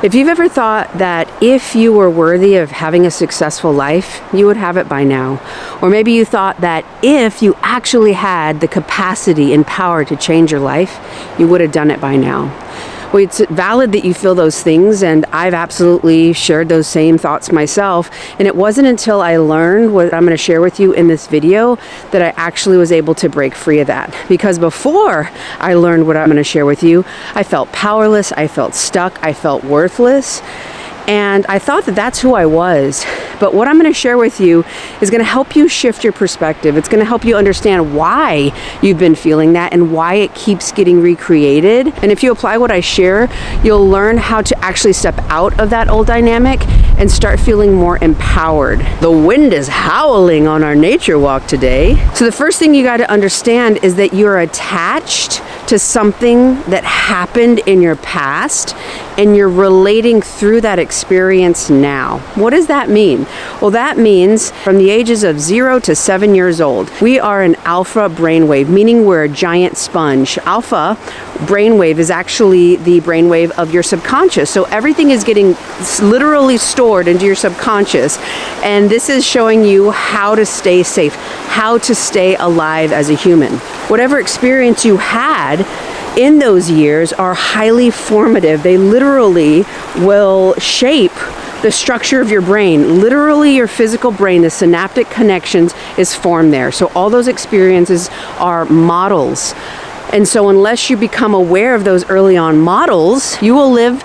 If you've ever thought that if you were worthy of having a successful life, you would have it by now. Or maybe you thought that if you actually had the capacity and power to change your life, you would have done it by now. Well, it's valid that you feel those things, and I've absolutely shared those same thoughts myself. And it wasn't until I learned what I'm going to share with you in this video that I actually was able to break free of that. Because before I learned what I'm going to share with you, I felt powerless, I felt stuck, I felt worthless. And I thought that that's who I was. But what I'm going to share with you is going to help you shift your perspective. It's going to help you understand why you've been feeling that and why it keeps getting recreated. And if you apply what I share, you'll learn how to actually step out of that old dynamic and start feeling more empowered. The wind is howling on our nature walk today. So the first thing you got to understand is that you're attached to something that happened in your past and you're relating through that experience now. What does that mean? Well, that means from the ages of 0 to 7 years old, we are an alpha brainwave, meaning we're a giant sponge. Alpha brainwave is actually the brainwave of your subconscious. So everything is getting literally stored into your subconscious. And this is showing you how to stay safe, how to stay alive as a human. Whatever experience you had in those years are highly formative. They literally will shape the structure of your brain. Literally your physical brain, the synaptic connections is formed there. So all those experiences are models. And so unless you become aware of those early on models, you will live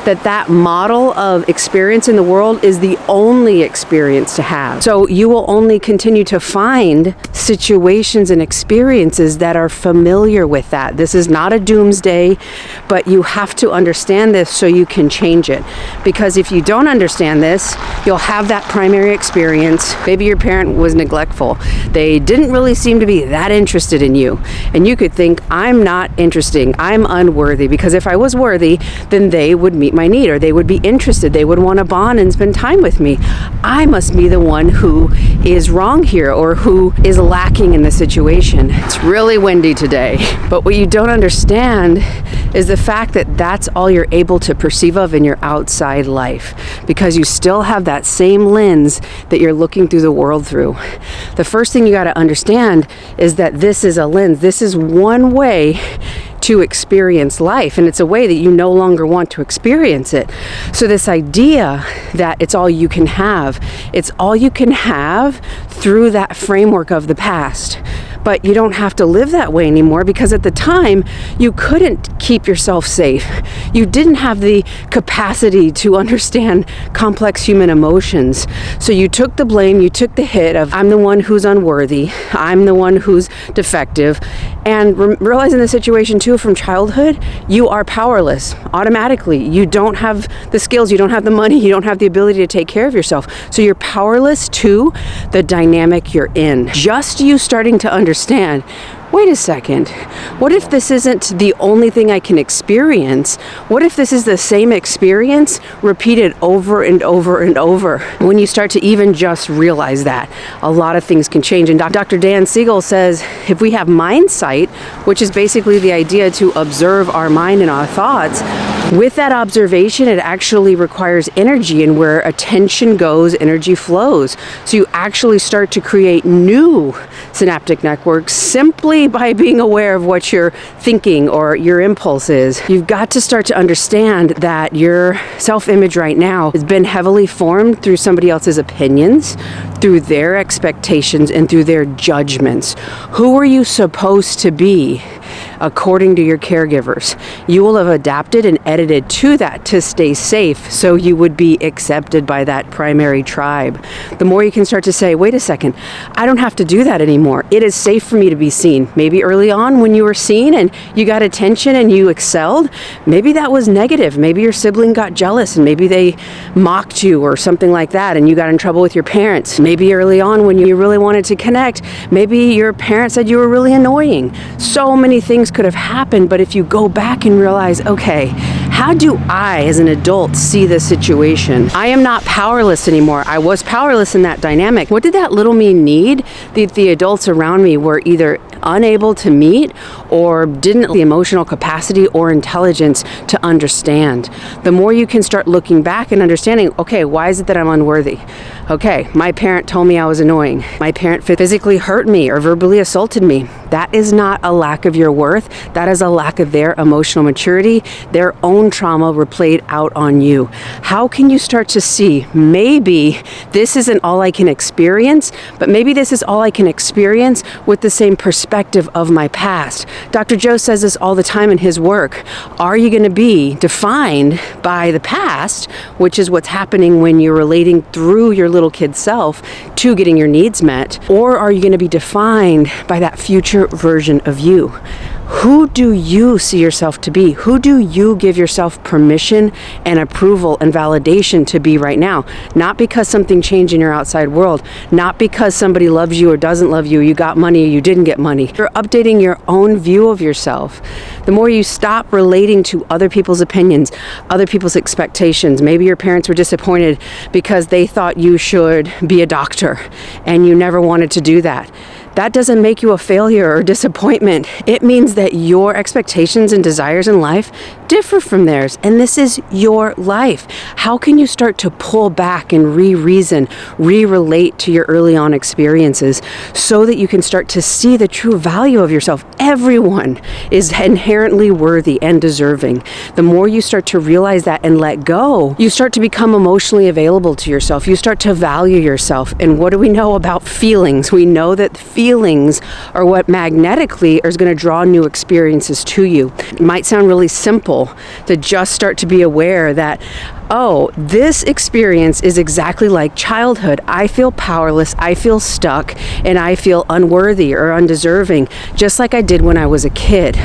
that model of experience in the world is the only experience to have. So you will only continue to find situations and experiences that are familiar with that. This is not a doomsday, but you have to understand this so you can change it. Because if you don't understand this, you'll have that primary experience. Maybe your parent was neglectful. They didn't really seem to be that interested in you. And you could think, I'm not interesting, I'm unworthy, because if I was worthy, then they would meet my need, or they would be interested, they would want to bond and spend time with me. I must be the one who is wrong here, or who is lacking in the situation. It's really windy today, but what you don't understand is the fact that that's all you're able to perceive of in your outside life, because you still have that same lens that you're looking through the world through. The first thing you got to understand is that this is a lens. This is one way to experience life, and it's a way that you no longer want to experience it. So this idea that it's all you can have, it's all you can have through that framework of the past. But you don't have to live that way anymore, because at the time you couldn't keep yourself safe. You didn't have the capacity to understand complex human emotions. So you took the blame, you took the hit of, I'm the one who's unworthy, I'm the one who's defective. And realizing the situation too from childhood, you are powerless automatically. You don't have the skills, you don't have the money, you don't have the ability to take care of yourself. So you're powerless to the dynamic you're in. Just you starting to understand, wait a second, what if this isn't the only thing I can experience? What if this is the same experience repeated over and over and over? When you start to even just realize that, a lot of things can change. And Dr. Dan Siegel says, if we have mind sight, which is basically the idea to observe our mind and our thoughts, with that observation, it actually requires energy, and where attention goes, energy flows. So you actually start to create new synaptic networks simply by being aware of what you're thinking or your impulse is. You've got to start to understand that your self-image right now has been heavily formed through somebody else's opinions, through their expectations, and through their judgments. Who are you supposed to be according to your caregivers? You will have adapted and edited to that to stay safe, so you would be accepted by that primary tribe. The more you can start to say, wait a second, I don't have to do that anymore. It is safe for me to be seen. Maybe early on when you were seen and you got attention and you excelled, maybe that was negative. Maybe your sibling got jealous and maybe they mocked you or something like that, and you got in trouble with your parents. Maybe early on when you really wanted to connect, maybe your parents said you were really annoying. So many things could have happened, but if you go back and realize, okay, how do I as an adult see this situation? I am not powerless anymore. I was powerless in that dynamic. What did that little me need? The adults around me were either unable to meet or didn't have the emotional capacity or intelligence to understand. The more you can start looking back and understanding, okay, why is it that I'm unworthy? Okay, my parent told me I was annoying. My parent physically hurt me or verbally assaulted me. That is not a lack of your worth. That is a lack of their emotional maturity. Their own trauma replayed out on you. How can you start to see, maybe this isn't all I can experience, but maybe this is all I can experience with the same perspective of my past. Dr. Joe says this all the time in his work. Are you going to be defined by the past, which is what's happening when you're relating through your little kid self to getting your needs met, or are you going to be defined by that future version of you? Who do you see yourself to be? Who do you give yourself permission and approval and validation to be right now? Not because something changed in your outside world, not because somebody loves you or doesn't love you, you got money or you didn't get money. You're updating your own view of yourself. The more you stop relating to other people's opinions, other people's expectations. Maybe your parents were disappointed because they thought you should be a doctor and you never wanted to do that. That doesn't make you a failure or disappointment. It means that your expectations and desires in life differ from theirs, and this is your life. How can you start to pull back and re-reason, re-relate to your early on experiences so that you can start to see the true value of yourself? Everyone is inherently worthy and deserving. The more you start to realize that and let go, you start to become emotionally available to yourself. You start to value yourself. And what do we know about feelings? We know that feelings are what magnetically is going to draw new experiences to you. It might sound really simple to just start to be aware that, oh, this experience is exactly like childhood. I feel powerless, I feel stuck, and I feel unworthy or undeserving, just like I did when I was a kid.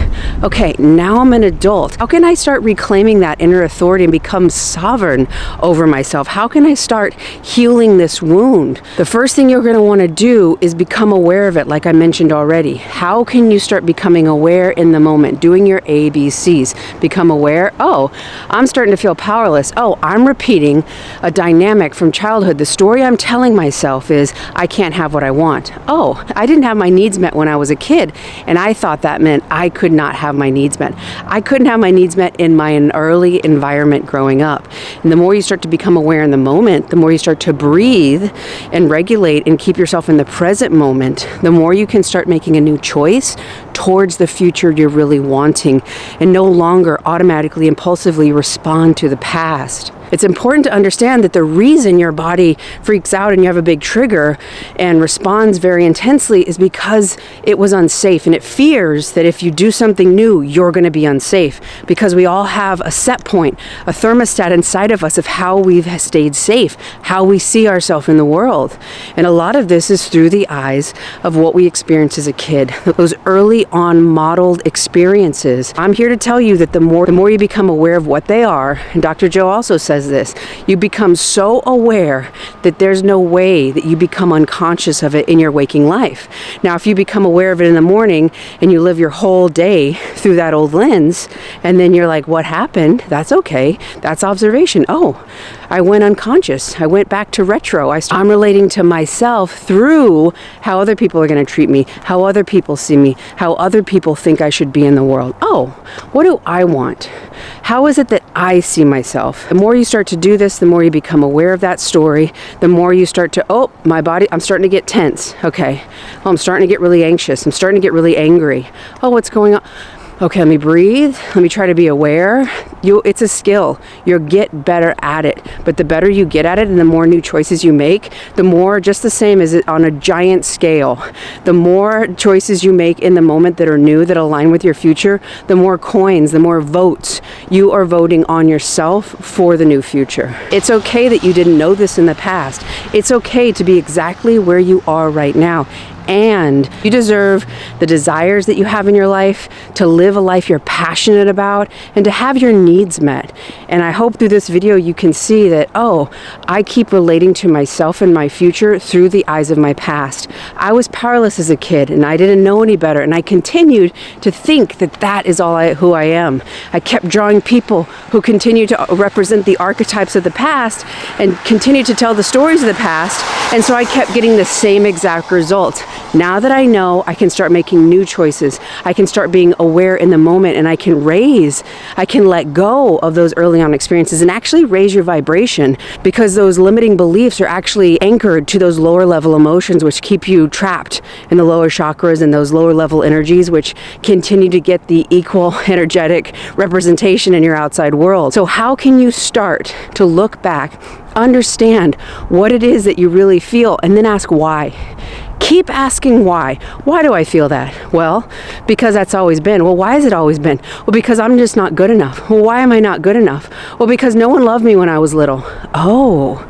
Okay, now I'm an adult. How can I start reclaiming that inner authority and become sovereign over myself? How can I start healing this wound? The first thing you're going to want to do is become aware of it, like I mentioned already. How can you start becoming aware in the moment? Doing your ABCs. Become aware, oh, I'm starting to feel powerless. Oh, I'm repeating a dynamic from childhood. The story I'm telling myself is, I can't have what I want. Oh, I didn't have my needs met when I was a kid, and I thought that meant I could not have my needs met. I couldn't have my needs met in my early environment growing up. And the more you start to become aware in the moment, the more you start to breathe and regulate and keep yourself in the present moment, the more you can start making a new choice towards the future you're really wanting and no longer automatically, impulsively respond to the past. It's important to understand that the reason your body freaks out and you have a big trigger and responds very intensely is because it was unsafe, and it fears that if you do something new, you're going to be unsafe, because we all have a set point, a thermostat inside of us of how we've stayed safe, how we see ourselves in the world. And a lot of this is through the eyes of what we experienced as a kid, those early on modeled experiences. I'm here to tell you that the more you become aware of what they are, and Dr. Joe also says this, you become so aware that there's no way that you become unconscious of it in your waking life. Now, if you become aware of it in the morning and you live your whole day through that old lens, and then you're like, what happened? That's okay. That's observation. Oh, I went unconscious. I went back to retro. I'm relating to myself through how other people are going to treat me, how other people see me, how other people think I should be in the world. Oh, what do I want? How is it that I see myself? The more you start to do this, the more you become aware of that story, the more you start to, oh, my body, I'm starting to get tense. Okay. Oh, I'm starting to get really anxious. I'm starting to get really angry. Oh, what's going on? Okay, let me breathe. Let me try to be aware. It's a skill. You'll get better at it. But the better you get at it and the more new choices you make, the more, just the same as it on a giant scale, the more choices you make in the moment that are new, that align with your future, the more coins, the more votes you are voting on yourself for the new future. It's okay that you didn't know this in the past. It's okay to be exactly where you are right now. And you deserve the desires that you have in your life, to live a life you're passionate about, and to have your needs met. And I hope through this video you can see that, oh, I keep relating to myself and my future through the eyes of my past. I was powerless as a kid, and I didn't know any better, and I continued to think that that is who I am. I kept drawing people who continue to represent the archetypes of the past and continue to tell the stories of the past, and so I kept getting the same exact result. Now that I know, I can start making new choices. I can start being aware in the moment, and I can let go of those early on experiences and actually raise your vibration, because those limiting beliefs are actually anchored to those lower level emotions, which keep you trapped in the lower chakras and those lower level energies, which continue to get the equal energetic representation in your outside world. So how can you start to look back, understand what it is that you really feel, and then ask why? Keep asking why. Why do I feel that? Well, because that's always been. Well, why has it always been? Well, because I'm just not good enough. Well, why am I not good enough? Well, because no one loved me when I was little. Oh,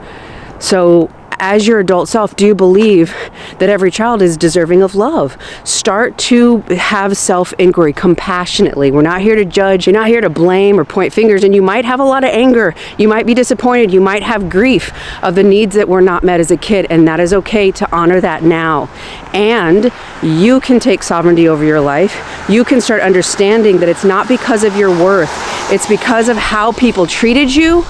so as your adult self, do you believe that every child is deserving of love? Start to have self-inquiry compassionately. We're not here to judge. You're not here to blame or point fingers. And you might have a lot of anger. You might be disappointed. You might have grief of the needs that were not met as a kid. And that is okay to honor that now. And you can take sovereignty over your life. You can start understanding that it's not because of your worth. It's because of how people treated you.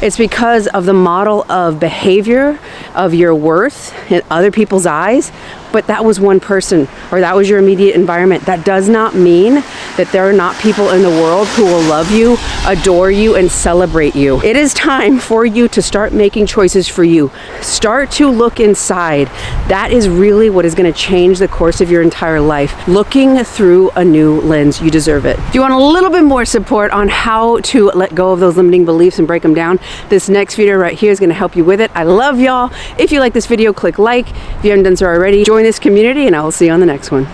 It's because of the model of behavior of your worth in other people's eyes. But that was one person, or that was your immediate environment. That does not mean that there are not people in the world who will love you, adore you, and celebrate you. It is time for you to start making choices for you. Start to look inside. That is really what is going to change the course of your entire life. Looking through a new lens. You deserve it. If you want a little bit more support on how to let go of those limiting beliefs and break them down, this next video right here is going to help you with it. I love y'all. If you like this video, click like. If you haven't done so already, join this community, and I will see you on the next one.